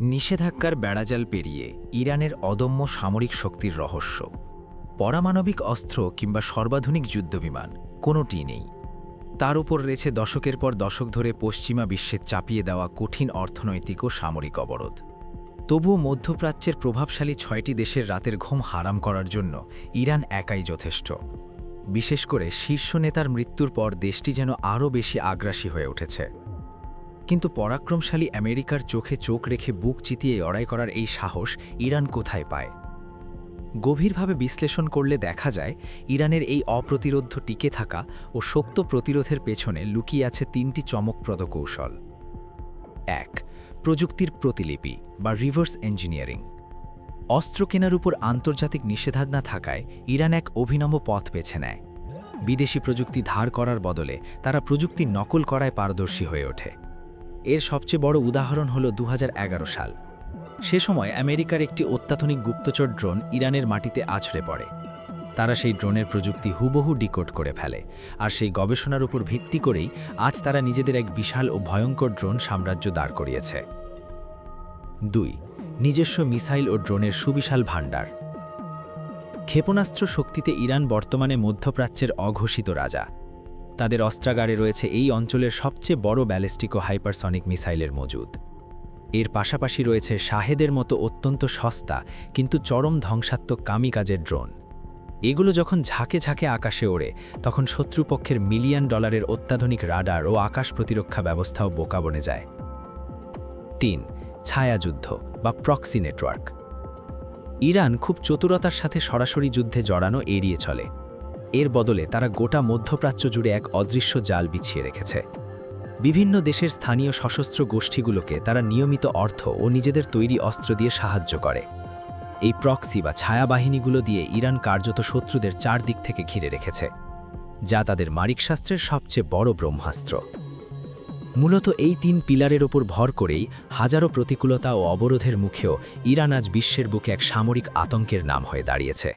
নিষেধাজ্ঞার বেড়াজাল পেরিয়ে ইরানের অদম্য সামরিক শক্তির রহস্য। পারমাণবিক অস্ত্র কিংবা সর্বাধুনিক যুদ্ধবিমান কোনোটিই নেই। তার উপর রয়েছে দশকের পর দশক ধরে পশ্চিমা বিশ্বে চাপিয়ে দেওয়া কঠিন অর্থনৈতিক ও সামরিক অবরোধ। তবুও মধ্যপ্রাচ্যের প্রভাবশালী ৬টি দেশের রাতের ঘুম হারাম করার জন্য ইরান একাই যথেষ্ট। বিশেষ করে শীর্ষ নেতার মৃত্যুর পর দেশটি যেন আরও বেশি আগ্রাসী হয়ে উঠেছে। কিন্তু পরাক্রমশালী আমেরিকার চোখে চোখ রেখে বুক চিতিয়ে লড়াই করার এই সাহস ইরান কোথায় পায়? গভীরভাবে বিশ্লেষণ করলে দেখা যায় ইরানের এই অপ্রতিরোধ্য টিকে থাকা ও শক্ত প্রতিরোধের পেছনে লুকিয়ে আছে ৩টি চমকপ্রদ কৌশল। ১. প্রযুক্তির প্রতিলিপি বা রিভার্স ইঞ্জিনিয়ারিং। অস্ত্র কেনার উপর আন্তর্জাতিক নিষেধাজ্ঞা থাকায় ইরান এক অভিনব পথ বেছে নেয়। বিদেশি প্রযুক্তি ধার করার বদলে তারা প্রযুক্তি নকল করায় পারদর্শী হয়ে ওঠে। এর সবচেয়ে বড় উদাহরণ হল ২০১১ সাল। সে সময় আমেরিকার একটি অত্যাধুনিক গুপ্তচর ড্রোন ইরানের মাটিতে আছড়ে পড়ে। তারা সেই ড্রোনের প্রযুক্তি হুবহু ডিকোড করে ফেলে, আর সেই গবেষণার উপর ভিত্তি করেই আজ তারা নিজেদের এক বিশাল ও ভয়ঙ্কর ড্রোন সাম্রাজ্য দাঁড় করিয়েছে। ২. নিজস্ব মিসাইল ও ড্রোনের সুবিশাল ভাণ্ডার। ক্ষেপণাস্ত্র শক্তিতে ইরান বর্তমানে মধ্যপ্রাচ্যের অঘোষিত রাজা। তাদের অস্ত্রাগারে রয়েছে এই অঞ্চলের সবচেয়ে বড় ব্যালিস্টিক ও হাইপারসনিক মিসাইলের মজুদ। এর পাশাপাশি রয়েছে শাহেদের মতো অত্যন্ত সস্তা কিন্তু চরম ধ্বংসাত্মক কামিকাজের ড্রোন। এগুলো যখন ঝাঁকে ঝাঁকে আকাশে ওড়ে তখন শত্রুপক্ষের মিলিয়ন ডলারের অত্যাধুনিক রাডার ও আকাশ প্রতিরক্ষা ব্যবস্থাও বোকা বনে যায়। ৩. ছায়াযুদ্ধ বা প্রক্সি নেটওয়ার্ক। ইরান খুব চতুরতার সাথে সরাসরি যুদ্ধে জড়ানো এড়িয়ে চলে। এর বদলে তারা গোটা মধ্যপ্রাচ্য জুড়ে এক অদৃশ্য জাল বিছিয়ে রেখেছে। বিভিন্ন দেশের স্থানীয় সশস্ত্র গোষ্ঠীগুলোকে তারা নিয়মিত অর্থ ও নিজেদের তৈরি অস্ত্র দিয়ে সাহায্য করে। এই প্রক্সি বা ছায়া বাহিনীগুলো দিয়ে ইরান কার্যত শত্রুদের চারদিক থেকে ঘিরে রেখেছে, যা তাদের মারিকশাস্ত্রের সবচেয়ে বড় ব্রহ্মাস্ত্র। মূলত এই ৩ পিলারের ওপর ভর করেই হাজারো প্রতিকূলতা ও অবরোধের মুখেও ইরান আজ বিশ্বের বুকে এক সামরিক আতঙ্কের নাম হয়ে দাঁড়িয়েছে।